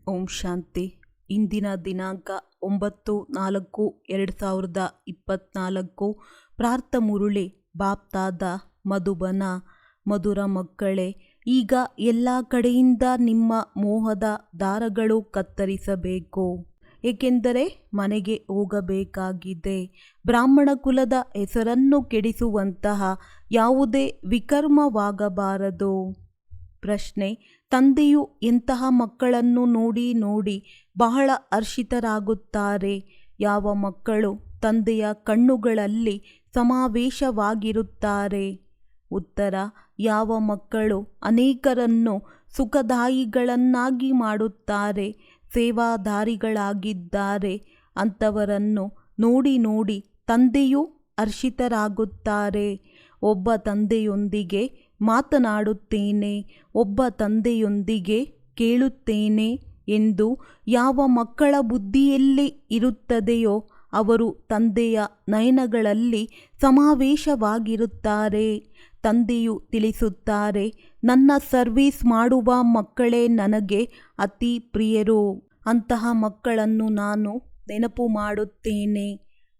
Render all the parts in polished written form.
ಓಂ ಶಾಂತಿ. ಇಂದಿನ ದಿನಾಂಕ 9/4/2024. ಪ್ರಾರ್ಥ ಮುರುಳಿ ಬಾಪ್ತಾದ ಮಧುಬನ. ಮಧುರ ಮಕ್ಕಳೇ, ಈಗ ಎಲ್ಲ ಕಡೆಯಿಂದ ನಿಮ್ಮ ಮೋಹದ ದಾರಗಳು ಕತ್ತರಿಸಬೇಕು, ಏಕೆಂದರೆ ಮನೆಗೆ ಹೋಗಬೇಕಾಗಿದೆ. ಬ್ರಾಹ್ಮಣ ಕುಲದ ಹೆಸರನ್ನು ಕೆಡಿಸುವಂತಹ ಯಾವುದೇ ವಿಕರ್ಮವಾಗಬಾರದು. ಪ್ರಶ್ನೆ: ತಂದೆಯು ಎಂತಹ ಮಕ್ಕಳನ್ನು ನೋಡಿ ಬಹಳ ಹರ್ಷಿತರಾಗುತ್ತಾರೆ? ಯಾವ ಮಕ್ಕಳು ತಂದೆಯ ಕಣ್ಣುಗಳಲ್ಲಿ ಸಮಾವೇಶವಾಗಿರುತ್ತಾರೆ? ಉತ್ತರ: ಯಾವ ಮಕ್ಕಳು ಅನೇಕರನ್ನು ಸುಖದಾಯಿಗಳನ್ನಾಗಿ ಮಾಡುತ್ತಾರೆ, ಸೇವಾದಾರಿಗಳಾಗಿದ್ದಾರೆ, ಅಂಥವರನ್ನು ನೋಡಿ ತಂದೆಯು ಹರ್ಷಿತರಾಗುತ್ತಾರೆ. ಒಬ್ಬ ತಂದೆಯೊಂದಿಗೆ ಮಾತನಾಡುತ್ತೇನೆ, ಒಬ್ಬ ತಂದೆಯೊಂದಿಗೆ ಕೇಳುತ್ತೇನೆ ಎಂದು ಯಾವ ಮಕ್ಕಳ ಬುದ್ಧಿಯಲ್ಲಿ ಇರುತ್ತದೆಯೋ ಅವರು ತಂದೆಯ ನಯನಗಳಲ್ಲಿ ಸಮಾವೇಶವಾಗಿರುತ್ತಾರೆ. ತಂದೆಯು ತಿಳಿಸುತ್ತಾರೆ, ನನ್ನ ಸರ್ವೀಸ್ ಮಾಡುವ ಮಕ್ಕಳೇ ನನಗೆ ಅತಿ ಪ್ರಿಯರು. ಅಂತಹ ಮಕ್ಕಳನ್ನು ನಾನು ನೆನಪು ಮಾಡುತ್ತೇನೆ.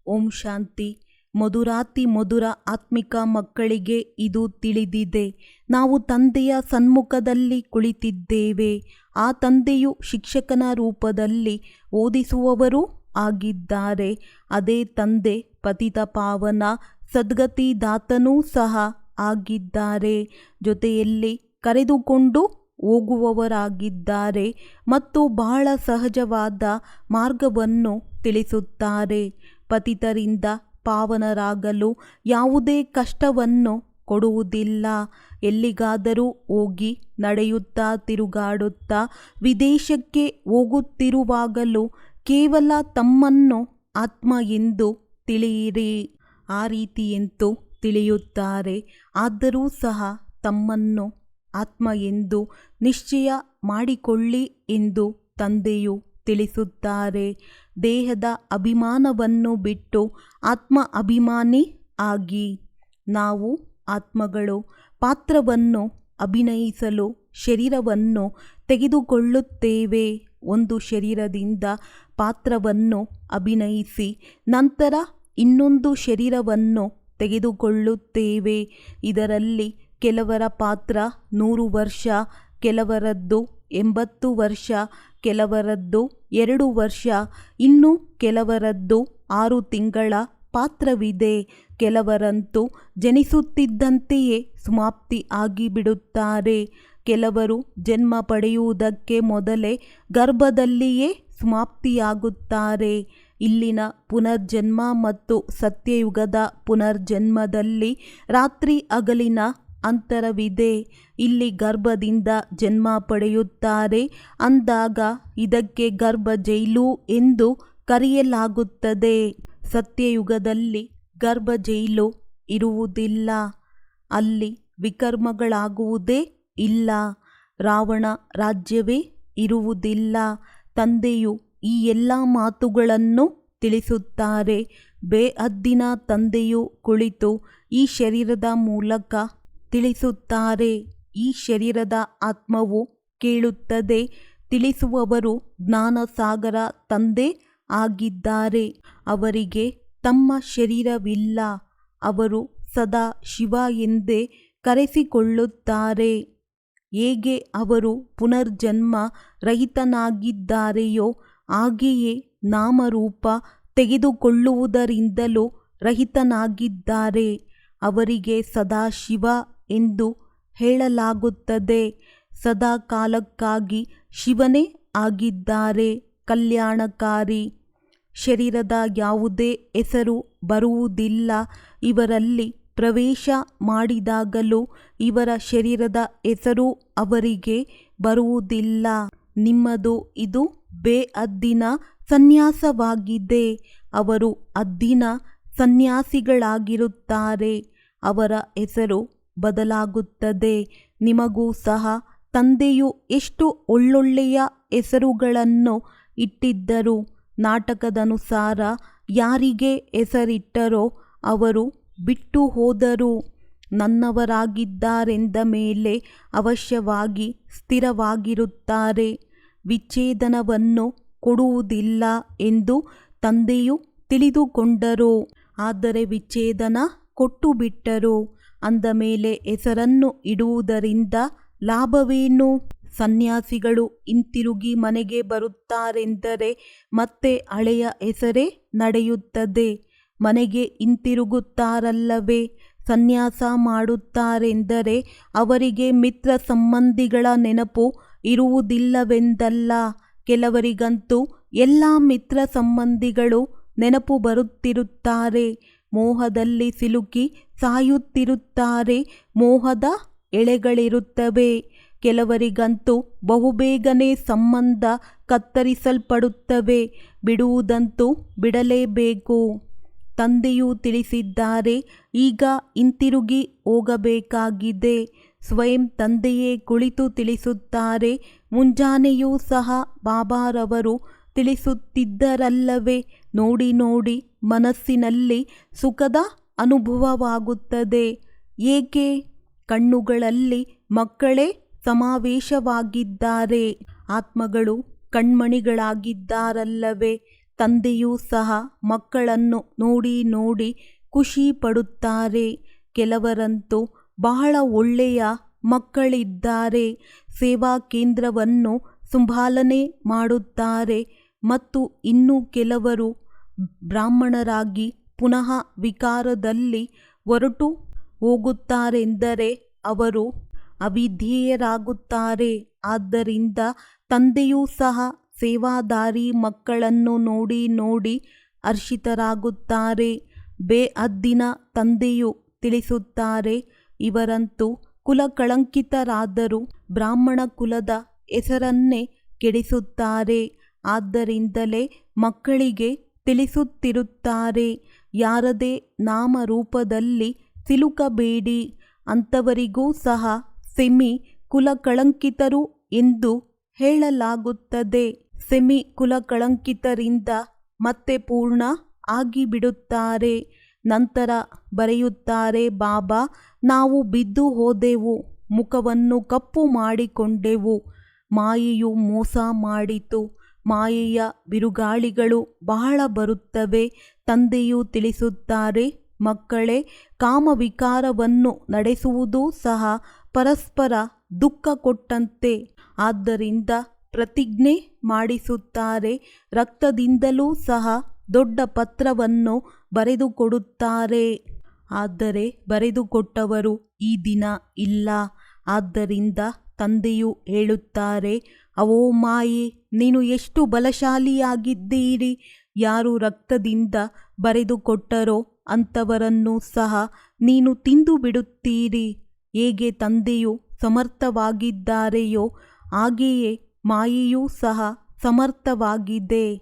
ಓಂ ಶಾಂತಿ. ಮಧುರಾತಿ ಮಧುರ ಆತ್ಮಿಕ ಮಕ್ಕಳಿಗೆ ಇದು ತಿಳಿದಿದೆ. ನಾವು ತಂದೆಯ ಸನ್ಮುಖದಲ್ಲಿ ಕುಳಿತಿದ್ದೇವೆ. ಆ ತಂದೆಯು ಶಿಕ್ಷಕನ ರೂಪದಲ್ಲಿ ಓದಿಸುವವರೂ ಆಗಿದ್ದಾರೆ. ಅದೇ ತಂದೆ ಪತಿತ ಪಾವನ ಸದ್ಗತಿದಾತನೂ ಸಹ ಆಗಿದ್ದಾರೆ. ಜೊತೆಯಲ್ಲಿ ಕರೆದುಕೊಂಡು ಹೋಗುವವರಾಗಿದ್ದಾರೆ ಮತ್ತು ಬಹಳ ಸಹಜವಾದ ಮಾರ್ಗವನ್ನು ತಿಳಿಸುತ್ತಾರೆ. ಪತಿತರಿಂದ ಪಾವನರಾಗಲು ಯಾವುದೇ ಕಷ್ಟವನ್ನು ಕೊಡುವುದಿಲ್ಲ. ಎಲ್ಲಿಗಾದರೂ ಹೋಗಿ ನಡೆಯುತ್ತಾ ತಿರುಗಾಡುತ್ತಾ ವಿದೇಶಕ್ಕೆ ಹೋಗುತ್ತಿರುವಾಗಲೂ ಕೇವಲ ತಮ್ಮನ್ನು ಆತ್ಮ ಎಂದು ತಿಳಿಯಿರಿ. ಆ ರೀತಿಯಂತೂ ತಿಳಿಯುತ್ತಾರೆ. ಆದರೂ ಸಹ ತಮ್ಮನ್ನು ಆತ್ಮ ಎಂದು ನಿಶ್ಚಯ ಮಾಡಿಕೊಳ್ಳಿ ಎಂದು ತಂದೆಯು ತಿಳಿಸುತ್ತಾರೆ. ದೇಹದ ಅಭಿಮಾನವನ್ನು ಬಿಟ್ಟು ಆತ್ಮ ಅಭಿಮಾನಿ ಆಗಿ. ನಾವು ಆತ್ಮಗಳು ಪಾತ್ರವನ್ನು ಅಭಿನಯಿಸಲು ಶರೀರವನ್ನು ತೆಗೆದುಕೊಳ್ಳುತ್ತೇವೆ. ಒಂದು ಶರೀರದಿಂದ ಪಾತ್ರವನ್ನು ಅಭಿನಯಿಸಿ ನಂತರ ಇನ್ನೊಂದು ಶರೀರವನ್ನು ತೆಗೆದುಕೊಳ್ಳುತ್ತೇವೆ. ಇದರಲ್ಲಿ ಕೆಲವರ ಪಾತ್ರ 100 ವರ್ಷ, ಕೆಲವರದ್ದು 80 ವರ್ಷ, ಕೆಲವರದ್ದು 2 ವರ್ಷ, ಇನ್ನು ಕೆಲವರದ್ದು 6 ತಿಂಗಳ ಪಾತ್ರವಿದೆ. ಕೆಲವರಂತೂ ಜನಿಸುತ್ತಿದ್ದಂತೆಯೇ ಸಮಾಪ್ತಿ ಆಗಿಬಿಡುತ್ತಾರೆ. ಕೆಲವರು ಜನ್ಮ ಪಡೆಯುವುದಕ್ಕೆ ಮೊದಲೇ ಗರ್ಭದಲ್ಲಿಯೇ ಸಮಾಪ್ತಿಯಾಗುತ್ತಾರೆ. ಇಲ್ಲಿನ ಪುನರ್ಜನ್ಮ ಮತ್ತು ಸತ್ಯಯುಗದ ಪುನರ್ಜನ್ಮದಲ್ಲಿ ರಾತ್ರಿ ಹಗಲಿನ ಅಂತರವಿದೆ. ಇಲ್ಲಿ ಗರ್ಭದಿಂದ ಜನ್ಮ ಪಡೆಯುತ್ತಾರೆ ಅಂದಾಗ ಇದಕ್ಕೆ ಗರ್ಭ ಜೈಲು ಎಂದು ಕರೆಯಲಾಗುತ್ತದೆ. ಸತ್ಯಯುಗದಲ್ಲಿ ಗರ್ಭ ಜೈಲು ಇರುವುದಿಲ್ಲ. ಅಲ್ಲಿ ವಿಕರ್ಮಗಳಾಗುವುದೇ ಇಲ್ಲ. ರಾವಣ ರಾಜ್ಯವೇ ಇರುವುದಿಲ್ಲ. ತಂದೆಯು ಈ ಎಲ್ಲ ಮಾತುಗಳನ್ನು ತಿಳಿಸುತ್ತಾರೆ. ಬೇಹದ್ದಿನ ತಂದೆಯು ಕುಳಿತು ಈ ಶರೀರದ ಮೂಲಕ ತಿಳಿಸುತ್ತಾರೆ. ಈ ಶರೀರದ ಆತ್ಮವು ಕೇಳುತ್ತದೆ. ತಿಳಿಸುವವರು ಜ್ಞಾನಸಾಗರ ತಂದೆ ಆಗಿದ್ದಾರೆ. ಅವರಿಗೆ ತಮ್ಮ ಶರೀರವಿಲ್ಲ. ಅವರು ಸದಾ ಶಿವ ಎಂದೇ ಕರೆಸಿಕೊಳ್ಳುತ್ತಾರೆ. ಹೇಗೆ ಅವರು ಪುನರ್ಜನ್ಮ ರಹಿತನಾಗಿದ್ದಾರೆಯೋ ಹಾಗೆಯೇ ನಾಮರೂಪ ತೆಗೆದುಕೊಳ್ಳುವುದರಿಂದಲೂ ರಹಿತನಾಗಿದ್ದಾರೆ. ಅವರಿಗೆ ಸದಾಶಿವ ಎಂದು ಹೇಳಲಾಗುತ್ತದೆ. ಸದಾ ಕಾಲಕ್ಕಾಗಿ ಶಿವನೇ ಆಗಿದ್ದಾರೆ. ಕಲ್ಯಾಣಕಾರಿ. ಶರೀರದ ಯಾವುದೇ ಹೆಸರು ಬರುವುದಿಲ್ಲ. ಇವರಲ್ಲಿ ಪ್ರವೇಶ ಮಾಡಿದಾಗಲೂ ಇವರ ಶರೀರದ ಹೆಸರು ಅವರಿಗೆ ಬರುವುದಿಲ್ಲ. ನಿಮ್ಮದು ಇದು ಬೇಹದ್ದಿನ ಸನ್ಯಾಸವಾಗಿದೆ. ಅವರು ಹದ್ದಿನ ಸನ್ಯಾಸಿಗಳಾಗಿರುತ್ತಾರೆ. ಅವರ ಹೆಸರು ಬದಲಾಗುತ್ತದೆ. ನಿಮಗೂ ಸಹ ತಂದೆಯು ಎಷ್ಟು ಒಳ್ಳೊಳ್ಳೆಯ ಹೆಸರುಗಳನ್ನು ಇಟ್ಟಿದ್ದರು. ನಾಟಕದನುಸಾರ ಯಾರಿಗೆ ಹೆಸರಿಟ್ಟರೋ ಅವರು ಬಿಟ್ಟು ಹೋದರು. ನನ್ನವರಾಗಿದ್ದಾರೆಂದ ಮೇಲೆ ಅವಶ್ಯವಾಗಿ ಸ್ಥಿರವಾಗಿರುತ್ತಾರೆ. ವಿಚ್ಛೇದನವನ್ನು ಕೊಡುವುದಿಲ್ಲ ಎಂದು ತಂದೆಯು ತಿಳಿದುಕೊಂಡರು. ಆದರೆ ವಿಚ್ಛೇದನ ಕೊಟ್ಟು ಬಿಟ್ಟರು. ಅಂದ ಮೇಲೆ ಹೆಸರನ್ನು ಇಡುವುದರಿಂದ ಲಾಭವೇನು? ಸನ್ಯಾಸಿಗಳು ಹಿಂತಿರುಗಿ ಮನೆಗೆ ಬರುತ್ತಾರೆಂದರೆ ಮತ್ತೆ ಹಳೆಯ ಹೆಸರೇ ನಡೆಯುತ್ತದೆ. ಮನೆಗೆ ಹಿಂತಿರುಗುತ್ತಾರಲ್ಲವೇ? ಸನ್ಯಾಸ ಮಾಡುತ್ತಾರೆಂದರೆ ಅವರಿಗೆ ಮಿತ್ರ ಸಂಬಂಧಿಗಳ ನೆನಪು ಇರುವುದಿಲ್ಲವೆಂದಲ್ಲ. ಕೆಲವರಿಗಂತೂ ಎಲ್ಲ ಮಿತ್ರ ಸಂಬಂಧಿಗಳು ನೆನಪು ಬರುತ್ತಿರುತ್ತಾರೆ. ಮೋಹದಲ್ಲಿ ಸಿಲುಕಿ ಸಾಯುತ್ತಿರುತ್ತಾರೆ. ಮೋಹದ ಎಳೆಗಳಿರುತ್ತವೆ. ಕೆಲವರಿಗಂತೂ ಬಹುಬೇಗನೆ ಸಂಬಂಧ ಕತ್ತರಿಸಲ್ಪಡುತ್ತವೆ. ಬಿಡುವುದಂತೂ ಬಿಡಲೇಬೇಕು. ತಂದೆಯು ತಿಳಿಸಿದ್ದಾರೆ, ಈಗ ಹಿಂತಿರುಗಿ ಹೋಗಬೇಕಾಗಿದೆ. ಸ್ವಯಂ ತಂದೆಯೇ ಕುಳಿತು ತಿಳಿಸುತ್ತಾರೆ. ಮುಂಜಾನೆಯೂ ಸಹ ಬಾಬಾರವರು ತಿಳಿಸುತ್ತಿದ್ದರಲ್ಲವೇ? ನೋಡಿ ನೋಡಿ ಮನಸ್ಸಿನಲ್ಲಿ ಸುಖದ ಅನುಭವವಾಗುತ್ತದೆ. ಏಕೆ? ಕಣ್ಣುಗಳಲ್ಲಿ ಮಕ್ಕಳೇ ಸಮಾವೇಶವಾಗಿದ್ದಾರೆ. ಆತ್ಮಗಳು ಕಣ್ಮಣಿಗಳಾಗಿದ್ದಾರಲ್ಲವೇ? ತಂದೆಯೂ ಸಹ ಮಕ್ಕಳನ್ನು ನೋಡಿ ನೋಡಿ ಖುಷಿ ಪಡುತ್ತಾರೆ. ಕೆಲವರಂತೂ ಬಹಳ ಒಳ್ಳೆಯ ಮಕ್ಕಳಿದ್ದಾರೆ. ಸೇವಾ ಕೇಂದ್ರವನ್ನು ಸಂಭಾಲನೆ ಮಾಡುತ್ತಾರೆ. ಮತ್ತು ಇನ್ನು ಕೆಲವರು ಬ್ರಾಹ್ಮಣರಾಗಿ ಪುನಃ ವಿಕಾರದಲ್ಲಿ ಹೊರಟು ಹೋಗುತ್ತಾರೆಂದರೆ ಅವರು ಅವಿಧೇಯರಾಗುತ್ತಾರೆ. ಆದ್ದರಿಂದ ತಂದೆಯೂ ಸಹ ಸೇವಾದಾರಿ ಮಕ್ಕಳನ್ನು ನೋಡಿ ನೋಡಿ ಹರ್ಷಿತರಾಗುತ್ತಾರೆ. ಬೇಅದ್ದಿನ ತಂದೆಯು ತಿಳಿಸುತ್ತಾರೆ, ಇವರಂತೂ ಕುಲಕಳಂಕಿತರಾದರೂ ಬ್ರಾಹ್ಮಣ ಕುಲದ ಹೆಸರನ್ನೇ ಕೆಡಿಸುತ್ತಾರೆ. ಆದ್ದರಿಂದಲೇ ಮಕ್ಕಳಿಗೆ ತಿಳಿಸುತ್ತಿರುತ್ತಾರೆ, ಯಾರದೇ ನಾಮರೂಪದಲ್ಲಿ ಸಿಲುಕಬೇಡಿ. ಅಂಥವರಿಗೂ ಸಹ ಸೆಮಿ ಕುಲಕಳಂಕಿತರು ಎಂದು ಹೇಳಲಾಗುತ್ತದೆ. ಸೆಮಿ ಕುಲಕಳಂಕಿತರಿಂದ ಮತ್ತೆ ಪೂರ್ಣ ಆಗಿಬಿಡುತ್ತಾರೆ. ನಂತರ ಬರೆಯುತ್ತಾರೆ, ಬಾಬಾ, ನಾವು ಬಿದ್ದು ಹೋದೆವು, ಮುಖವನ್ನು ಕಪ್ಪು ಮಾಡಿಕೊಂಡೆವು, ಮಾಯೆಯು ಮೋಸ ಮಾಡಿತು. ಮಾಯೆಯ ಬಿರುಗಾಳಿಗಳು ಬಹಳ ಬರುತ್ತವೆ. ತಂದೆಯು ತಿಳಿಸುತ್ತಾರೆ, ಮಕ್ಕಳೇ, ಕಾಮವಿಕಾರವನ್ನು ನಡೆಸುವುದೂ ಸಹ ಪರಸ್ಪರ ದುಃಖ ಕೊಟ್ಟಂತೆ. ಆದ್ದರಿಂದ ಪ್ರತಿಜ್ಞೆ ಮಾಡಿಸುತ್ತಾರೆ. ರಕ್ತದಿಂದಲೂ ಸಹ ದೊಡ್ಡ ಪತ್ರವನ್ನು ಬರೆದುಕೊಡುತ್ತಾರೆ. ಆದರೆ ಬರೆದುಕೊಟ್ಟವರು ಈ ದಿನ ಇಲ್ಲ. ಆದ್ದರಿಂದ ತಂದೆಯು ಹೇಳುತ್ತಾರೆ, ಅವೋ ಮಾಯೆ, ನೀನು ಎಷ್ಟು ಬಲಶಾಲಿಯಾಗಿದ್ದೀರಿ. ಯಾರು ರಕ್ತದಿಂದ ಬರೆದುಕೊಟ್ಟರೋ ಅಂಥವರನ್ನು ಸಹ ನೀನು ತಿಂದು ಬಿಡುತ್ತೀರಿ. ಹೇಗೆ ತಂದೆಯು ಸಮರ್ಥವಾಗಿದ್ದಾರೆಯೋ ಹಾಗೆಯೇ ಮಾಯೆಯೂ ಸಹ ಸಮರ್ಥವಾಗಿದೆ.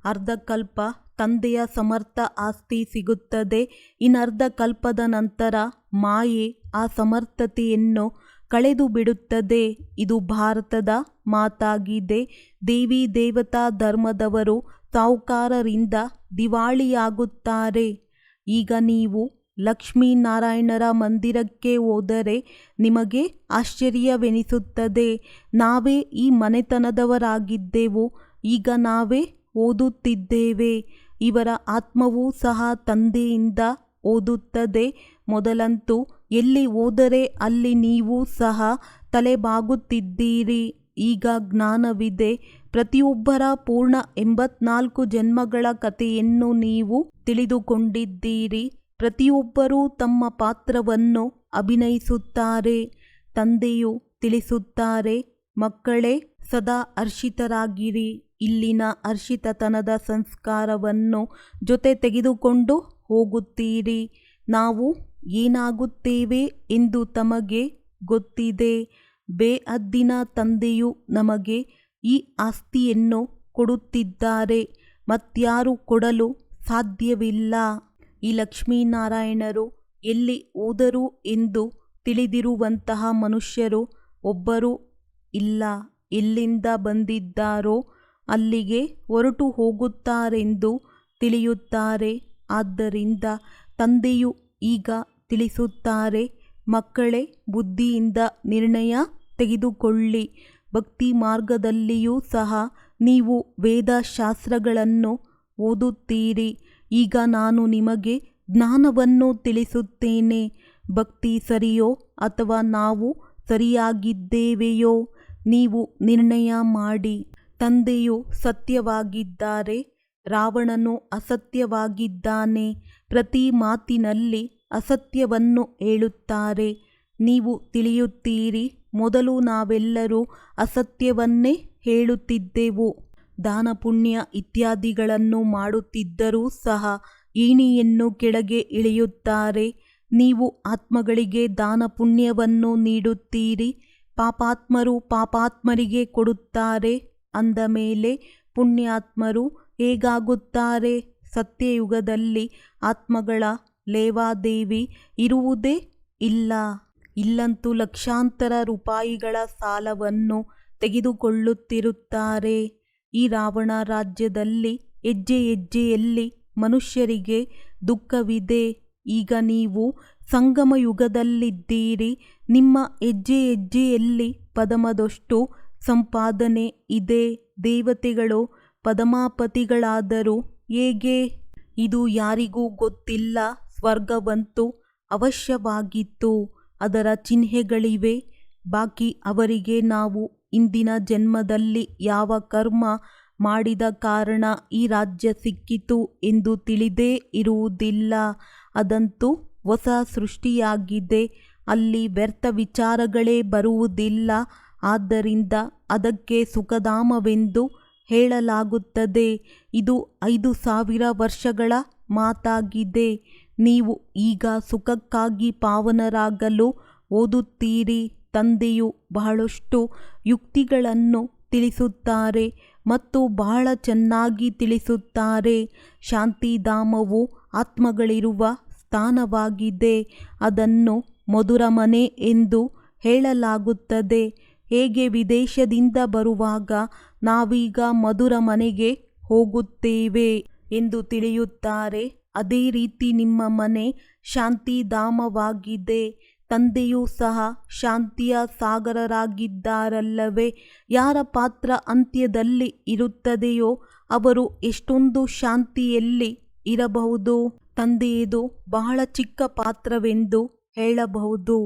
ಅರ್ಧಕಲ್ಪ ತಂದೆಯ ಸಮರ್ಥ ಆಸ್ತಿ ಸಿಗುತ್ತದೆ. ಇನ್ನರ್ಧ ಕಲ್ಪದ ನಂತರ ಮಾಯೆ ಆ ಸಮರ್ಥತೆಯನ್ನು ಕಳೆದು ಬಿಡುತ್ತದೆ. ಇದು ಭಾರತದ ಮಾತಾಗಿದೆ. ದೇವಿ ದೇವತಾ ಧರ್ಮದವರು ಸಾಹುಕಾರರಿಂದ ದಿವಾಳಿಯಾಗುತ್ತಾರೆ. ಈಗ ನೀವು ಲಕ್ಷ್ಮೀನಾರಾಯಣರ ಮಂದಿರಕ್ಕೆ ಹೋದರೆ ನಿಮಗೆ ಆಶ್ಚರ್ಯವೆನಿಸುತ್ತದೆ. ನಾವೇ ಈ ಮನೆತನದವರಾಗಿದ್ದೆವು, ಈಗ ನಾವೇ ಓದುತ್ತಿದ್ದೇವೆ. ಇವರ ಆತ್ಮವೂ ಸಹ ತಂದೆಯಿಂದ ಓದುತ್ತದೆ. ಮೊದಲಂತೂ ಎಲ್ಲಿ ಹೋದರೆ ಅಲ್ಲಿ ನೀವು ಸಹ ತಲೆಬಾಗುತ್ತಿದ್ದೀರಿ. ಈಗ ಜ್ಞಾನವಿದೆ. ಪ್ರತಿಯೊಬ್ಬರ ಪೂರ್ಣ 84 ಜನ್ಮಗಳ ಕಥೆಯನ್ನು ನೀವು ತಿಳಿದುಕೊಂಡಿದ್ದೀರಿ. ಪ್ರತಿಯೊಬ್ಬರೂ ತಮ್ಮ ಪಾತ್ರವನ್ನು ಅಭಿನಯಿಸುತ್ತಾರೆ. ತಂದೆಯು ತಿಳಿಸುತ್ತಾರೆ, ಮಕ್ಕಳೇ, ಸದಾ ಹರ್ಷಿತರಾಗಿರಿ. ಇಲ್ಲಿನ ಹರ್ಷಿತತನದ ಸಂಸ್ಕಾರವನ್ನು ಜೊತೆ ತೆಗೆದುಕೊಂಡು ಹೋಗುತ್ತೀರಿ. ನಾವು ಏನಾಗುತ್ತೇವೆ ಎಂದು ತಮಗೆ ಗೊತ್ತಿದೆ. ಬೇಅದ್ದಿನ ತಂದೆಯು ನಮಗೆ ಈ ಆಸ್ತಿಯನ್ನು ಕೊಡುತ್ತಿದ್ದಾರೆ. ಮತ್ಯಾರು ಕೊಡಲು ಸಾಧ್ಯವಿಲ್ಲ. ಈ ಲಕ್ಷ್ಮೀನಾರಾಯಣರು ಎಲ್ಲಿ ಹೋದರು ಎಂದು ತಿಳಿದಿರುವಂತಹ ಮನುಷ್ಯರು ಒಬ್ಬರೂ ಇಲ್ಲ. ಎಲ್ಲಿಂದ ಬಂದಿದ್ದಾರೋ ಅಲ್ಲಿಗೆ ಹೊರಟು ಹೋಗುತ್ತಾರೆಂದು ತಿಳಿಯುತ್ತಾರೆ. ಆದ್ದರಿಂದ ತಂದೆಯು ಈಗ ತಿಳಿಸುತ್ತಾರೆ, ಮಕ್ಕಳೇ, ಬುದ್ಧಿಯಿಂದ ನಿರ್ಣಯ ತೆಗೆದುಕೊಳ್ಳಿ. ಭಕ್ತಿ ಮಾರ್ಗದಲ್ಲಿಯೂ ಸಹ ನೀವು ವೇದಶಾಸ್ತ್ರಗಳನ್ನು ಓದುತ್ತೀರಿ. ಈಗ ನಾನು ನಿಮಗೆ ಜ್ಞಾನವನ್ನು ತಿಳಿಸುತ್ತೇನೆ. ಭಕ್ತಿ ಸರಿಯೋ ಅಥವಾ ನಾವು ಸರಿಯಾಗಿದ್ದೇವೆಯೋ ನೀವು ನಿರ್ಣಯ ಮಾಡಿ. ತಂದೆಯು ಸತ್ಯವಾಗಿದ್ದಾರೆ, ರಾವಣನು ಅಸತ್ಯವಾಗಿದ್ದಾನೆ. ಪ್ರತಿ ಮಾತಿನಲ್ಲಿ ಅಸತ್ಯವನ್ನು ಹೇಳುತ್ತಾರೆ. ನೀವು ತಿಳಿಯುತ್ತೀರಿ, ಮೊದಲು ನಾವೆಲ್ಲರೂ ಅಸತ್ಯವನ್ನೇ ಹೇಳುತ್ತಿದ್ದೆವು. ದಾನ ಪುಣ್ಯ ಇತ್ಯಾದಿಗಳನ್ನು ಮಾಡುತ್ತಿದ್ದರೂ ಸಹ ಏಣಿಯನ್ನು ಕೆಳಗೆ ಇಳಿಯುತ್ತಾರೆ. ನೀವು ಆತ್ಮಗಳಿಗೆ ದಾನ ಪುಣ್ಯವನ್ನು ನೀಡುತ್ತೀರಿ. ಪಾಪಾತ್ಮರು ಪಾಪಾತ್ಮರಿಗೆ ಕೊಡುತ್ತಾರೆ. ಅಂದ ಮೇಲೆ ಪುಣ್ಯಾತ್ಮರು ಹೇಗಾಗುತ್ತಾರೆ? ಸತ್ಯಯುಗದಲ್ಲಿ ಆತ್ಮಗಳ ಲೇವಾದೇವಿ ಇರುವುದೇ ಇಲ್ಲ. ಇಲ್ಲಂತೂ ಲಕ್ಷಾಂತರ ರೂಪಾಯಿಗಳ ಸಾಲವನ್ನು ತೆಗೆದುಕೊಳ್ಳುತ್ತಿರುತ್ತಾರೆ. ಈ ರಾವಣ ರಾಜ್ಯದಲ್ಲಿ ಹೆಜ್ಜೆ ಹೆಜ್ಜೆಯಲ್ಲಿ ಮನುಷ್ಯರಿಗೆ ದುಃಖವಿದೆ. ಈಗ ನೀವು ಸಂಗಮ ಯುಗದಲ್ಲಿದ್ದೀರಿ. ನಿಮ್ಮ ಹೆಜ್ಜೆ ಹೆಜ್ಜೆಯಲ್ಲಿ ಪದಮದಷ್ಟು ಸಂಪಾದನೆ ಇದೆ. ದೇವತೆಗಳು ಪದಮಾಪತಿಗಳಾದರು ಹೇಗೆ? ಇದು ಯಾರಿಗೂ ಗೊತ್ತಿಲ್ಲ. ಸ್ವರ್ಗವಂತೂ ಅವಶ್ಯವಾಗಿತ್ತು, ಅದರ ಚಿಹ್ನೆಗಳಿವೆ. ಬಾಕಿ ಅವರಿಗೆ ನಾವು ಇಂದಿನ ಜನ್ಮದಲ್ಲಿ ಯಾವ ಕರ್ಮ ಮಾಡಿದ ಕಾರಣ ಈ ರಾಜ್ಯ ಸಿಕ್ಕಿತು ಎಂದು ತಿಳಿದೇ ಇರುವುದಿಲ್ಲ. ಅದಂತೂ ಹೊಸ ಸೃಷ್ಟಿಯಾಗಿದೆ. ಅಲ್ಲಿ ವ್ಯರ್ಥ ವಿಚಾರಗಳೇ ಬರುವುದಿಲ್ಲ. ಆದ್ದರಿಂದ ಅದಕ್ಕೆ ಸುಖಧಾಮವೆಂದು ಹೇಳಲಾಗುತ್ತದೆ. ಇದು 5000 ವರ್ಷಗಳ ಮಾತಾಗಿದೆ. ನೀವು ಈಗ ಸುಖಕ್ಕಾಗಿ ಪಾವನರಾಗಲು ಓದುತ್ತೀರಿ. ತಂದೆಯು ಬಹಳಷ್ಟು ಯುಕ್ತಿಗಳನ್ನು ತಿಳಿಸುತ್ತಾರೆ ಮತ್ತು ಬಹಳ ಚೆನ್ನಾಗಿ ತಿಳಿಸುತ್ತಾರೆ. ಶಾಂತಿಧಾಮವು ಆತ್ಮಗಳಿರುವ ಸ್ಥಾನವಾಗಿದೆ. ಅದನ್ನು ಮಧುರ ಮನೆ ಎಂದು ಹೇಳಲಾಗುತ್ತದೆ. ಹೇಗೆ ವಿದೇಶದಿಂದ ಬರುವಾಗ ನಾವೀಗ ಮಧುರ ಮನೆಗೆ ಹೋಗುತ್ತೇವೆ ಎಂದು ತಿಳಿಯುತ್ತಾರೆ, ಅದೇ ರೀತಿ ನಿಮ್ಮ ಮನೆ ಶಾಂತಿಧಾಮವಾಗಿದೆ. ತಂದೆಯೂ ಸಹ ಶಾಂತಿಯ ಸಾಗರರಾಗಿದ್ದಾರಲ್ಲವೇ? ಯಾರ ಪಾತ್ರ ಅಂತ್ಯದಲ್ಲಿ ಇರುತ್ತದೆಯೋ ಅವರು ಎಷ್ಟೊಂದು ಶಾಂತಿಯಲ್ಲಿ ಇರಬಹುದು. ತಂದೆಯದು ಬಹಳ ಚಿಕ್ಕ ಪಾತ್ರವೆಂದು ಹೇಳಬಹುದು.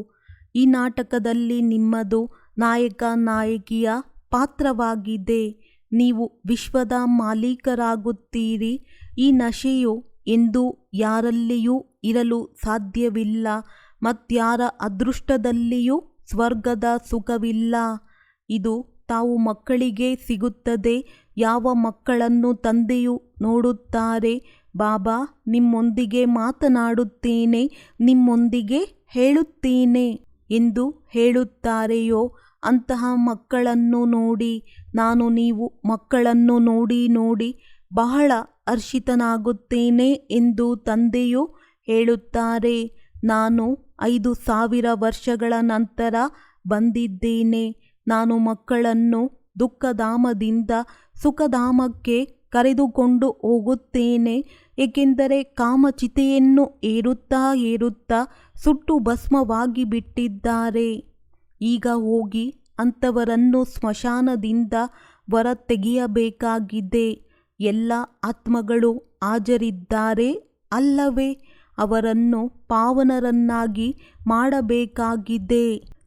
ಈ ನಾಟಕದಲ್ಲಿ ನಿಮ್ಮದು ನಾಯಕ ನಾಯಕಿಯ ಪಾತ್ರವಾಗಿದೆ. ನೀವು ವಿಶ್ವದ ಮಾಲೀಕರಾಗುತ್ತೀರಿ. ಈ ನಶೆಯು ಎಂದೂ ಯಾರಲ್ಲಿಯೂ ಇರಲು ಸಾಧ್ಯವಿಲ್ಲ. ಮತ್ಯಾರ ಅದೃಷ್ಟದಲ್ಲಿಯೂ ಸ್ವರ್ಗದ ಸುಖವಿಲ್ಲ. ಇದು ತಾವು ಮಕ್ಕಳಿಗೆ ಸಿಗುತ್ತದೆ. ಯಾವ ಮಕ್ಕಳನ್ನು ತಂದೆಯು ನೋಡುತ್ತಾರೆ, ಬಾಬಾ ನಿಮ್ಮೊಂದಿಗೆ ಮಾತನಾಡುತ್ತೇನೆ, ನಿಮ್ಮೊಂದಿಗೆ ಹೇಳುತ್ತೇನೆ ಎಂದು ಹೇಳುತ್ತಾರೆಯೋ ಅಂತಹ ಮಕ್ಕಳನ್ನು ನೋಡಿ. ನಾನು ನೀವು ಮಕ್ಕಳನ್ನು ನೋಡಿ ನೋಡಿ ಬಹಳ ಹರ್ಷಿತನಾಗುತ್ತೇನೆ ಎಂದು ತಂದೆಯು ಹೇಳುತ್ತಾರೆ. ನಾನು 5000 ವರ್ಷಗಳ ನಂತರ ಬಂದಿದ್ದೇನೆ. ನಾನು ಮಕ್ಕಳನ್ನು ದುಃಖಧಾಮದಿಂದ ಸುಖಧಾಮಕ್ಕೆ ಕರೆದುಕೊಂಡು ಹೋಗುತ್ತೇನೆ. ಏಕೆಂದರೆ ಕಾಮಚಿತೆಯನ್ನು ಏರುತ್ತಾ ಏರುತ್ತಾ ಸುಟ್ಟು ಭಸ್ಮವಾಗಿ ಬಿಟ್ಟಿದ್ದಾರೆ. ಈಗ ಹೋಗಿ ಅಂಥವರನ್ನು ಸ್ಮಶಾನದಿಂದ ಹೊರ ತೆಗೆಯಬೇಕಾಗಿದೆ. ಎಲ್ಲ ಆತ್ಮಗಳು ಹಾಜರಿದ್ದಾರೆ ಅಲ್ಲವೇ? ಅವರನ್ನು ಪಾವನರನ್ನಾಗಿ ಮಾಡಬೇಕಾಗಿದೆ.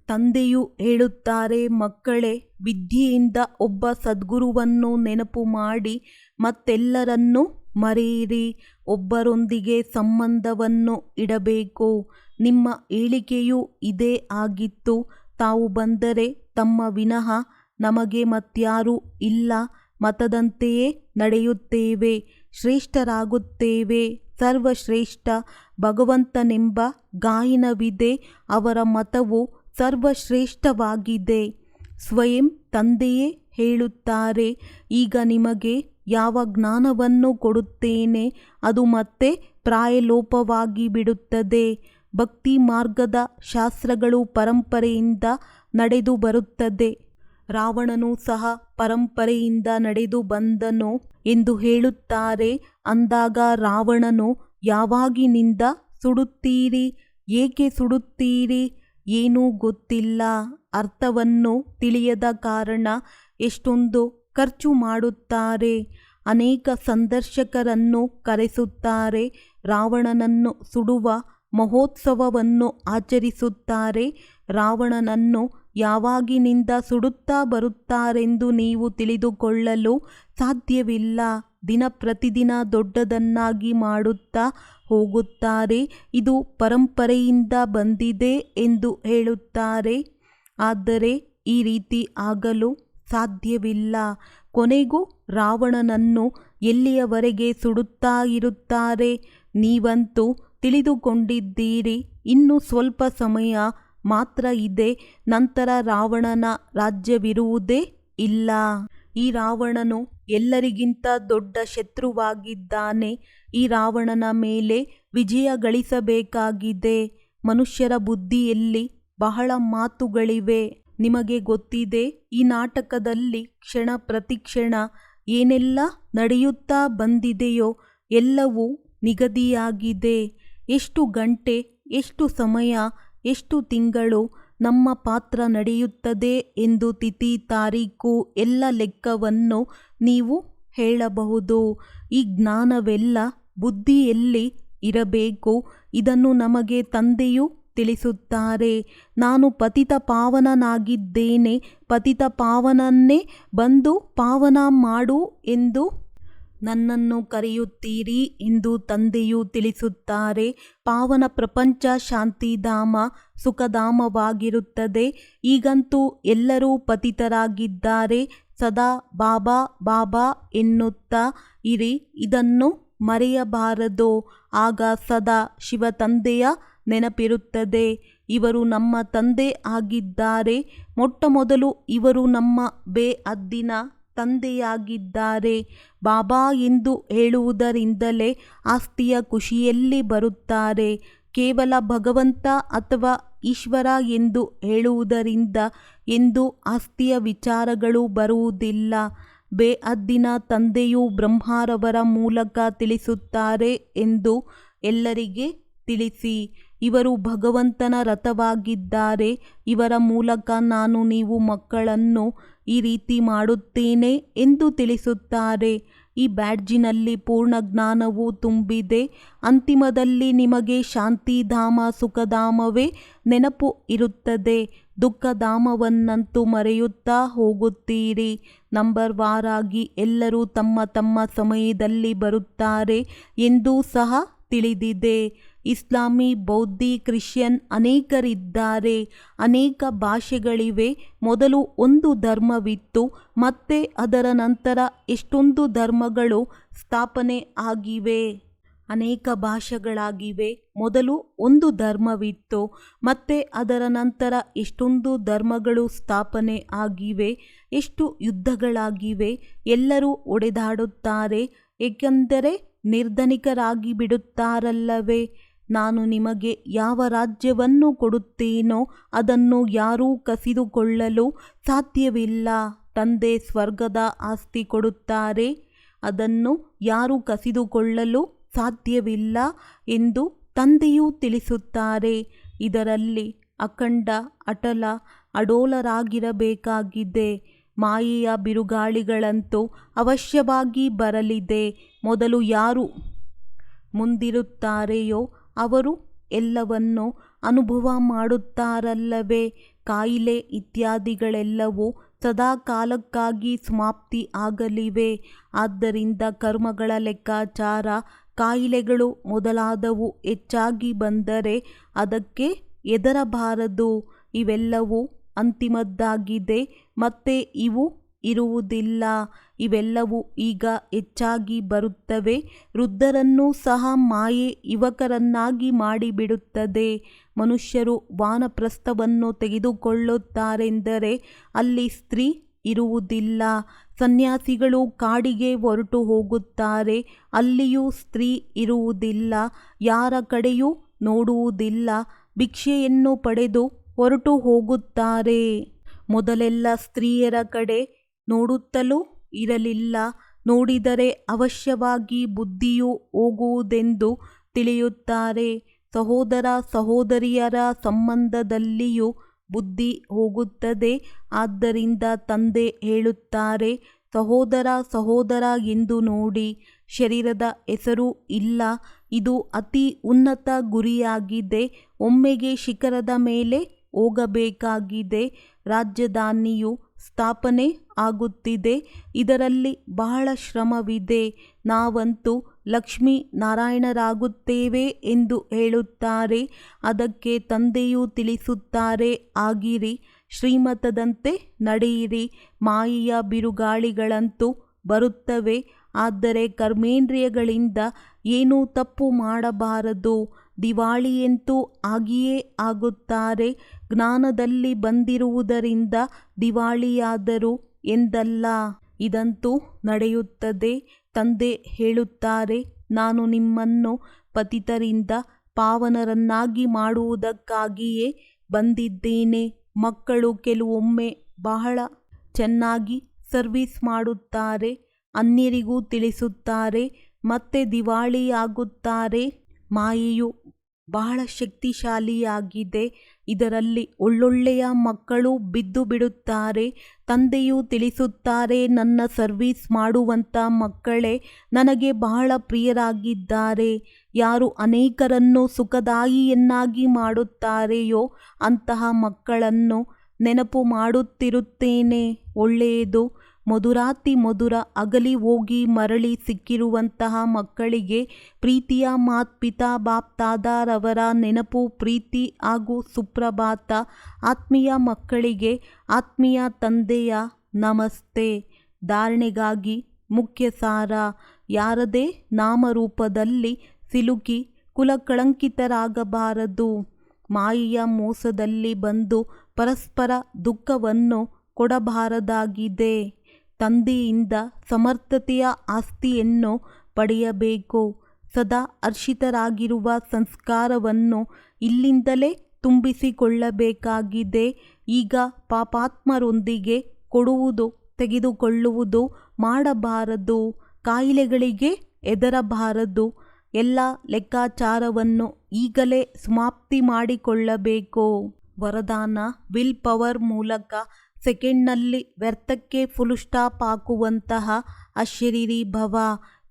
ತಂದೆಯು ಹೇಳುತ್ತಾರೆ, ಮಕ್ಕಳೇ, ವಿದ್ಯೆಯಿಂದ ಒಬ್ಬ ಸದ್ಗುರುವನ್ನು ನೆನಪು ಮಾಡಿ ಮತ್ತೆಲ್ಲರನ್ನೂ ಮರೆಯಿರಿ. ಒಬ್ಬರೊಂದಿಗೆ ಸಂಬಂಧವನ್ನು ಇಡಬೇಕು. ನಿಮ್ಮ ಹೇಳಿಕೆಯೂ ಇದೇ ಆಗಿತ್ತು. ತಾವು ಬಂದರೆ ತಮ್ಮ ವಿನಃ ನಮಗೆ ಮತ್ಯಾರೂ ಇಲ್ಲ. ಮತದಂತೆಯೇ ನಡೆಯುತ್ತೇವೆ, ಶ್ರೇಷ್ಠರಾಗುತ್ತೇವೆ. ಸರ್ವಶ್ರೇಷ್ಠ ಭಗವಂತನೆಂಬ ಗಾಯನವಿದೆ. ಅವರ ಮತವು ಸರ್ವಶ್ರೇಷ್ಠವಾಗಿದೆ. ಸ್ವಯಂ ತಂದೆಯೇ ಹೇಳುತ್ತಾರೆ, ಈಗ ನಿಮಗೆ ಯಾವ ಜ್ಞಾನವನ್ನು ಕೊಡುತ್ತೇನೆ ಅದು ಮತ್ತೆ ಪ್ರಾಯಲೋಪವಾಗಿ ಬಿಡುತ್ತದೆ. ಭಕ್ತಿ ಮಾರ್ಗದ ಶಾಸ್ತ್ರಗಳು ಪರಂಪರೆಯಿಂದ ನಡೆದು ಬರುತ್ತದೆ. ರಾವಣನು ಸಹ ಪರಂಪರೆಯಿಂದ ನಡೆದು ಬಂದನು ಎಂದು ಹೇಳುತ್ತಾರೆ. ಅಂದಾಗ ರಾವಣನು ಯಾವಾಗಿನಿಂದ ಸುಡುತ್ತೀರಿ? ಏಕೆ ಸುಡುತ್ತೀರಿ? ಏನೂ ಗೊತ್ತಿಲ್ಲ. ಅರ್ಥವನ್ನು ತಿಳಿಯದ ಕಾರಣ ಎಷ್ಟೊಂದು ಖರ್ಚು ಮಾಡುತ್ತಾರೆ. ಅನೇಕ ಸಂದರ್ಶಕರನ್ನು ಕರೆಸುತ್ತಾರೆ. ರಾವಣನನ್ನು ಸುಡುವ ಮಹೋತ್ಸವವನ್ನು ಆಚರಿಸುತ್ತಾರೆ. ರಾವಣನನ್ನು ಯಾವಾಗಿನಿಂದ ಸುಡುತ್ತಾ ಬರುತ್ತಾರೆಂದು ನೀವು ತಿಳಿದುಕೊಳ್ಳಲು ಸಾಧ್ಯವಿಲ್ಲ. ದಿನ ಪ್ರತಿದಿನ ದೊಡ್ಡದನ್ನಾಗಿ ಮಾಡುತ್ತಾ ಹೋಗುತ್ತಾರೆ. ಇದು ಪರಂಪರೆಯಿಂದ ಬಂದಿದೆ ಎಂದು ಹೇಳುತ್ತಾರೆ. ಆದರೆ ಈ ರೀತಿ ಆಗಲು ಸಾಧ್ಯವಿಲ್ಲ. ಕೊನೆಗೂ ರಾವಣನನ್ನು ಎಲ್ಲಿಯವರೆಗೆ ಸುಡುತ್ತಾ ಇರುತ್ತಾರೆ? ನೀವಂತೂ ತಿಳಿದುಕೊಂಡಿದ್ದೀರಿ. ಇನ್ನು ಸ್ವಲ್ಪ ಸಮಯ ಮಾತ್ರ ಇದೆ. ನಂತರ ರಾವಣನ ರಾಜ್ಯವಿರುವುದೇ ಇಲ್ಲ. ಈ ರಾವಣನು ಎಲ್ಲರಿಗಿಂತ ದೊಡ್ಡ ಶತ್ರುವಾಗಿದ್ದಾನೆ. ಈ ರಾವಣನ ಮೇಲೆ ವಿಜಯ ಗಳಿಸಬೇಕಾಗಿದೆ. ಮನುಷ್ಯರ ಬುದ್ಧಿಯಲ್ಲಿ ಬಹಳ ಮಾತುಗಳಿವೆ. ನಿಮಗೆ ಗೊತ್ತಿದೆ, ಈ ನಾಟಕದಲ್ಲಿ ಕ್ಷಣ ಪ್ರತಿಕ್ಷಣ ಏನೆಲ್ಲ ನಡೆಯುತ್ತಾ ಬಂದಿದೆಯೋ ಎಲ್ಲವೂ ನಿಗದಿಯಾಗಿದೆ. ಎಷ್ಟು ಗಂಟೆ, ಎಷ್ಟು ಸಮಯ, ಎಷ್ಟು ತಿಂಗಳು ನಮ್ಮ ಪಾತ್ರ ನಡೆಯುತ್ತದೆ ಎಂದು ತಿಥಿ ತಾರೀಕು ಎಲ್ಲ ಲೆಕ್ಕವನ್ನು ನೀವು ಹೇಳಬಹುದು. ಈ ಜ್ಞಾನವೆಲ್ಲ ಬುದ್ಧಿಯಲ್ಲಿ ಇರಬೇಕು. ಇದನ್ನು ನಮಗೆ ತಂದೆಯು ತಿಳಿಸುತ್ತಾರೆ. ನಾನು ಪತಿತ ಪಾವನನಾಗಿದ್ದೇನೆ, ಪತಿತ ಪಾವನನ್ನೇ ಬಂದು ಪಾವನ ಮಾಡು ಎಂದು ನನ್ನನ್ನು ಕರೆಯುತ್ತೀರಿ ಎಂದು ತಂದೆಯು ತಿಳಿಸುತ್ತಾರೆ. ಪಾವನ ಪ್ರಪಂಚ ಶಾಂತಿಧಾಮ ಸುಖಧಾಮವಾಗಿರುತ್ತದೆ. ಈಗಂತೂ ಎಲ್ಲರೂ ಪತಿತರಾಗಿದ್ದಾರೆ. ಸದಾ ಬಾಬಾ ಬಾಬಾ ಎನ್ನುತ್ತಾ ಇರಿ. ಇದನ್ನು ಮರೆಯಬಾರದು. ಆಗ ಸದಾ ಶಿವ ತಂದೆಯ ನೆನಪಿರುತ್ತದೆ. ಇವರು ನಮ್ಮ ತಂದೆ ಆಗಿದ್ದಾರೆ. ಮೊಟ್ಟಮೊದಲು ಇವರು ನಮ್ಮ ಬೇಅದ್ದಿನ ತಂದೆಯಾಗಿದ್ದಾರೆ. ಬಾಬಾ ಎಂದು ಹೇಳುವುದರಿಂದಲೇ ಆಸ್ತಿಯ ಖುಷಿಯಲ್ಲಿ ಬರುತ್ತಾರೆ. ಕೇವಲ ಭಗವಂತ ಅಥವಾ ಈಶ್ವರ ಎಂದು ಹೇಳುವುದರಿಂದ ಎಂದು ಆಸ್ತಿಯ ವಿಚಾರಗಳು ಬರುವುದಿಲ್ಲ. ಬೇಅದ್ದಿನ ತಂದೆಯು ಬ್ರಹ್ಮರವರ ಮೂಲಕ ತಿಳಿಸುತ್ತಾರೆ ಎಂದು ಎಲ್ಲರಿಗೆ ತಿಳಿಸಿ. ಇವರು ಭಗವಂತನ ರಥವಾಗಿದ್ದಾರೆ. ಇವರ ಮೂಲಕ ನಾನು ನೀವು ಮಕ್ಕಳನ್ನು ಈ ರೀತಿ ಮಾಡುತ್ತೇನೆ ಎಂದು ತಿಳಿಸುತ್ತಾರೆ. ಈ ಬ್ಯಾಡ್ಜಿನಲ್ಲಿ ಪೂರ್ಣ ಜ್ಞಾನವು ತುಂಬಿದೆ. ಅಂತಿಮದಲ್ಲಿ ನಿಮಗೆ ಶಾಂತಿಧಾಮ ಸುಖಧಾಮವೇ ನೆನಪು ಇರುತ್ತದೆ. ದುಃಖಧಾಮವನ್ನಂತೂ ಮರೆಯುತ್ತಾ ಹೋಗುತ್ತೀರಿ. ನಂಬರ್ ವಾರಾಗಿ ಎಲ್ಲರೂ ತಮ್ಮ ತಮ್ಮ ಸಮಯದಲ್ಲಿ ಬರುತ್ತಾರೆ ಎಂದೂ ಸಹ ತಿಳಿದಿದೆ. ಇಸ್ಲಾಮಿ, ಬೌದ್ಧಿ, ಕ್ರಿಶ್ಚಿಯನ್ ಅನೇಕರಿದ್ದಾರೆ. ಅನೇಕ ಭಾಷೆಗಳಿವೆ. ಮೊದಲು ಒಂದು ಧರ್ಮವಿತ್ತು, ಮತ್ತೆ ಅದರ ನಂತರ ಎಷ್ಟೊಂದು ಧರ್ಮಗಳು ಸ್ಥಾಪನೆ ಆಗಿವೆ. ಅನೇಕ ಭಾಷೆಗಳಾಗಿವೆ. ಮೊದಲು ಒಂದು ಧರ್ಮವಿತ್ತು, ಮತ್ತೆ ಅದರ ನಂತರ ಎಷ್ಟೊಂದು ಧರ್ಮಗಳು ಸ್ಥಾಪನೆ ಆಗಿವೆ. ಎಷ್ಟು ಯುದ್ಧಗಳಾಗಿವೆ. ಎಲ್ಲರೂ ಒಡೆದಾಡುತ್ತಾರೆ. ಏಕೆಂದರೆ ನಿರ್ಧನಿಕರಾಗಿ ಬಿಡುತ್ತಾರಲ್ಲವೇ. ನಾನು ನಿಮಗೆ ಯಾವ ರಾಜ್ಯವನ್ನು ಕೊಡುತ್ತೇನೋ ಅದನ್ನು ಯಾರೂ ಕಸಿದುಕೊಳ್ಳಲು ಸಾಧ್ಯವಿಲ್ಲ. ತಂದೆ ಸ್ವರ್ಗದ ಆಸ್ತಿ ಕೊಡುತ್ತಾರೆ, ಅದನ್ನು ಯಾರೂ ಕಸಿದುಕೊಳ್ಳಲು ಸಾಧ್ಯವಿಲ್ಲ ಎಂದು ತಂದೆಯೂ ತಿಳಿಸುತ್ತಾರೆ. ಇದರಲ್ಲಿ ಅಖಂಡ ಅಟಲ ಅಡೋಲರಾಗಿರಬೇಕಾಗಿದೆ. ಮಾಯೆಯ ಬಿರುಗಾಳಿಗಳಂತೂ ಅವಶ್ಯವಾಗಿ ಬರಲಿದೆ. ಮೊದಲು ಯಾರು ಮುಂದಿರುತ್ತಾರೆಯೋ ಅವರು ಎಲ್ಲವನ್ನು ಅನುಭವ ಮಾಡುತ್ತಾರಲ್ಲವೇ. ಕಾಯಿಲೆ ಇತ್ಯಾದಿಗಳೆಲ್ಲವೂ ಸದಾ ಕಾಲಕ್ಕಾಗಿ ಸಮಾಪ್ತಿ ಆಗಲಿವೆ. ಆದ್ದರಿಂದ ಕರ್ಮಗಳ ಲೆಕ್ಕಾಚಾರ, ಕಾಯಿಲೆಗಳು ಮೊದಲಾದವು ಹೆಚ್ಚಾಗಿ ಬಂದರೆ ಅದಕ್ಕೆ ಹೆದರಬಾರದು. ಇವೆಲ್ಲವೂ ಅಂತಿಮದ್ದಾಗಿದೆ. ಮತ್ತೆ ಇವು ಇರುವುದಿಲ್ಲ. ಇವೆಲ್ಲವೂ ಈಗ ಹೆಚ್ಚಾಗಿ ಬರುತ್ತವೆ. ವೃದ್ಧರನ್ನೂ ಸಹ ಮಾಯೆ ಯುವಕರನ್ನಾಗಿ ಮಾಡಿಬಿಡುತ್ತದೆ. ಮನುಷ್ಯರು ವಾನಪ್ರಸ್ಥವನ್ನು ತೆಗೆದುಕೊಳ್ಳುತ್ತಾರೆಂದರೆ ಅಲ್ಲಿ ಸ್ತ್ರೀ ಇರುವುದಿಲ್ಲ. ಸನ್ಯಾಸಿಗಳು ಕಾಡಿಗೆ ಹೊರಟು ಹೋಗುತ್ತಾರೆ, ಅಲ್ಲಿಯೂ ಸ್ತ್ರೀ ಇರುವುದಿಲ್ಲ. ಯಾರ ಕಡೆಯೂ ನೋಡುವುದಿಲ್ಲ. ಭಿಕ್ಷೆಯನ್ನು ಪಡೆದು ಹೊರಟು ಹೋಗುತ್ತಾರೆ. ಮೊದಲೆಲ್ಲ ಸ್ತ್ರೀಯರ ಕಡೆ ನೋಡುತ್ತಲೂ ಇರಲಿಲ್ಲ. ನೋಡಿದರೆ ಅವಶ್ಯವಾಗಿ ಬುದ್ಧಿಯು ಹೋಗುವುದೆಂದು ತಿಳಿಯುತ್ತಾರೆ. ಸಹೋದರ ಸಹೋದರಿಯರ ಸಂಬಂಧದಲ್ಲಿಯೂ ಬುದ್ಧಿ ಹೋಗುತ್ತದೆ. ಆದ್ದರಿಂದ ತಂದೆ ಹೇಳುತ್ತಾರೆ, ಸಹೋದರ ಸಹೋದರ ಎಂದು ನೋಡಿ. ಶರೀರದ ಹೆಸರು ಇಲ್ಲ. ಇದು ಅತಿ ಉನ್ನತ ಗುರಿಯಾಗಿದೆ. ಒಮ್ಮೆಗೆ ಶಿಖರದ ಮೇಲೆ ಹೋಗಬೇಕಾಗಿದೆ. ರಾಜಧಾನಿಯು ಸ್ಥಾಪನೆ ಆಗುತ್ತಿದೆ. ಇದರಲ್ಲಿ ಬಹಳ ಶ್ರಮವಿದೆ. ನಾವಂತೂ ಲಕ್ಷ್ಮೀ ನಾರಾಯಣರಾಗುತ್ತೇವೆ ಎಂದು ಹೇಳುತ್ತಾರೆ. ಅದಕ್ಕೆ ತಂದೆಯು ತಿಳಿಸುತ್ತಾರೆ, ಆಗಿರಿ, ಶ್ರೀಮತದಂತೆ ನಡೆಯಿರಿ. ಮಾಯೆಯ ಬಿರುಗಾಳಿಗಳಂತೂ ಬರುತ್ತವೆ, ಆದರೆ ಕರ್ಮೇಂದ್ರಿಯಗಳಿಂದ ಏನೂ ತಪ್ಪು ಮಾಡಬಾರದು. ದಿವಾಳಿಯಂತೂ ಆಗಿಯೇ ಆಗುತ್ತಾರೆ. ಜ್ಞಾನದಲ್ಲಿ ಬಂದಿರುವುದರಿಂದ ದಿವಾಳಿಯಾದರು ಎಂದಲ್ಲ, ಇದಂತೂ ನಡೆಯುತ್ತದೆ. ತಂದೆ ಹೇಳುತ್ತಾರೆ, ನಾನು ನಿಮ್ಮನ್ನು ಪತಿತರಿಂದ ಪಾವನರನ್ನಾಗಿ ಮಾಡುವುದಕ್ಕಾಗಿಯೇ ಬಂದಿದ್ದೇನೆ. ಮಕ್ಕಳು ಕೆಲವೊಮ್ಮೆ ಬಹಳ ಚೆನ್ನಾಗಿ ಸರ್ವಿಸ್ ಮಾಡುತ್ತಾರೆ, ಅನ್ಯರಿಗೂ ತಿಳಿಸುತ್ತಾರೆ, ಮತ್ತೆ ದಿವಾಳಿಯಾಗುತ್ತಾರೆ. ಮಾಯೆಯು ಬಹಳ ಶಕ್ತಿಶಾಲಿಯಾಗಿದೆ. ಇದರಲ್ಲಿ ಒಳ್ಳೊಳ್ಳೆಯ ಮಕ್ಕಳು ಬಿದ್ದು ಬಿಡುತ್ತಾರೆ. ತಂದೆಯು ತಿಳಿಸುತ್ತಾರೆ, ನನ್ನ ಸರ್ವಿಸ್ ಮಾಡುವಂಥ ಮಕ್ಕಳೇ ನನಗೆ ಬಹಳ ಪ್ರಿಯರಾಗಿದ್ದಾರೆ. ಯಾರು ಅನೇಕರನ್ನು ಸುಖದಾಯಿಯನ್ನಾಗಿ ಮಾಡುತ್ತಾರೆಯೋ ಅಂತಹ ಮಕ್ಕಳನ್ನು ನೆನಪು ಮಾಡುತ್ತಿರುತ್ತೇನೆ. ಒಳ್ಳೆಯದು. ಮಧುರಾತಿ ಮಧುರ ಅಗಲಿ ಹೋಗಿ ಮರಳಿ ಸಿಕ್ಕಿರುವಂತಹ ಮಕ್ಕಳಿಗೆ ಪ್ರೀತಿಯ ಮಾತ್ಪಿತಾ ಬಾಪ್ತಾದರವರ ನೆನಪು, ಪ್ರೀತಿ ಹಾಗೂ ಸುಪ್ರಭಾತ. ಆತ್ಮೀಯ ಮಕ್ಕಳಿಗೆ ಆತ್ಮೀಯ ತಂದೆಯ ನಮಸ್ತೆ. ಧಾರಣೆಗಾಗಿ ಮುಖ್ಯ ಸಾರ: ಯಾರದೇ ನಾಮರೂಪದಲ್ಲಿ ಸಿಲುಕಿ ಕುಲಕಳಂಕಿತರಾಗಬಾರದು. ಮಾಯೆಯ ಮೋಸದಲ್ಲಿ ಬಂದು ಪರಸ್ಪರ ದುಃಖವನ್ನು ಕೊಡಬಾರದಾಗಿದೆ. ತಂದೆಯಿಂದ ಸಮರ್ಥತೆಯ ಆಸ್ತಿಯನ್ನು ಪಡೆಯಬೇಕು. ಸದಾ ಹರ್ಷಿತರಾಗಿರುವ ಸಂಸ್ಕಾರವನ್ನು ಇಲ್ಲಿಂದಲೇ ತುಂಬಿಸಿಕೊಳ್ಳಬೇಕಾಗಿದೆ. ಈಗ ಪಾಪಾತ್ಮರೊಂದಿಗೆ ಕೊಡುವುದು ತೆಗೆದುಕೊಳ್ಳುವುದು ಮಾಡಬಾರದು. ಕಾಯಿಲೆಗಳಿಗೆ ಹೆದರಬಾರದು. ಎಲ್ಲ ಲೆಕ್ಕಾಚಾರವನ್ನು ಈಗಲೇ ಸಮಾಪ್ತಿ ಮಾಡಿಕೊಳ್ಳಬೇಕು. ವರದಾನ: ವಿಲ್ ಪವರ್ ಮೂಲಕ ಸೆಕೆಂಡ್ನಲ್ಲಿ ವ್ಯರ್ಥಕ್ಕೆ ಫುಲ್ ಸ್ಟಾಪ್ ಹಾಕುವಂತಹ ಅಶರೀರಿ ಭವ.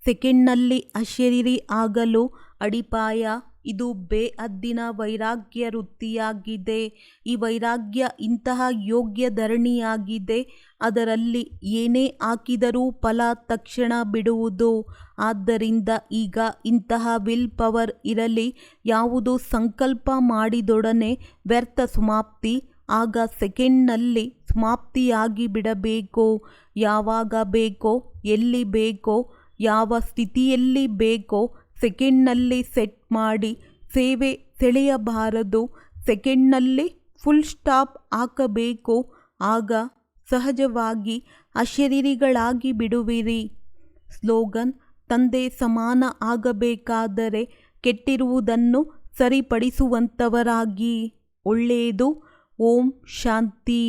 ಸೆಕೆಂಡ್ನಲ್ಲಿ ಅಶರೀರಿ ಆಗಲು ಅಡಿಪಾಯ. ಇದು ಬೇಹದ್ದಿನ ವೈರಾಗ್ಯ ವೃತ್ತಿಯಾಗಿದೆ. ಈ ವೈರಾಗ್ಯ ಇಂತಹ ಯೋಗ್ಯ ಧರಣಿಯಾಗಿದೆ. ಅದರಲ್ಲಿ ಏನೇ ಹಾಕಿದರೂ ಫಲ ತಕ್ಷಣ ಬಿಡುವುದು. ಆದ್ದರಿಂದ ಈಗ ಇಂತಹ ವಿಲ್ ಪವರ್ ಇರಲಿ. ಯಾವುದು ಸಂಕಲ್ಪ ಮಾಡಿದೊಡನೆ ವ್ಯರ್ಥ ಸಮಾಪ್ತಿ. ಆಗ ಸೆಕೆಂಡ್ನಲ್ಲಿ ಸಮಾಪ್ತಿಯಾಗಿ ಬಿಡಬೇಕು. ಯಾವಾಗ ಬೇಕೋ, ಎಲ್ಲಿ ಬೇಕೋ, ಯಾವ ಸ್ಥಿತಿಯಲ್ಲಿ ಬೇಕೋ ಸೆಕೆಂಡ್ನಲ್ಲಿ ಸೆಟ್ ಮಾಡಿ ಸೇವೆ ಸೆಳೆಯಬಾರದು. ಸೆಕೆಂಡ್ನಲ್ಲಿ ಫುಲ್ ಸ್ಟಾಪ್ ಹಾಕಬೇಕು. ಆಗ ಸಹಜವಾಗಿ ಅಶರೀರಿಗಳಾಗಿ ಬಿಡುವಿರಿ. ಸ್ಲೋಗನ್: ತಂದೆ ಸಮಾನ ಆಗಬೇಕಾದರೆ ಕೆಟ್ಟಿರುವುದನ್ನು ಸರಿಪಡಿಸುವಂಥವರಾಗಿ. ಒಳ್ಳೆಯದು. ಓಂ ಶಾಂತಿ.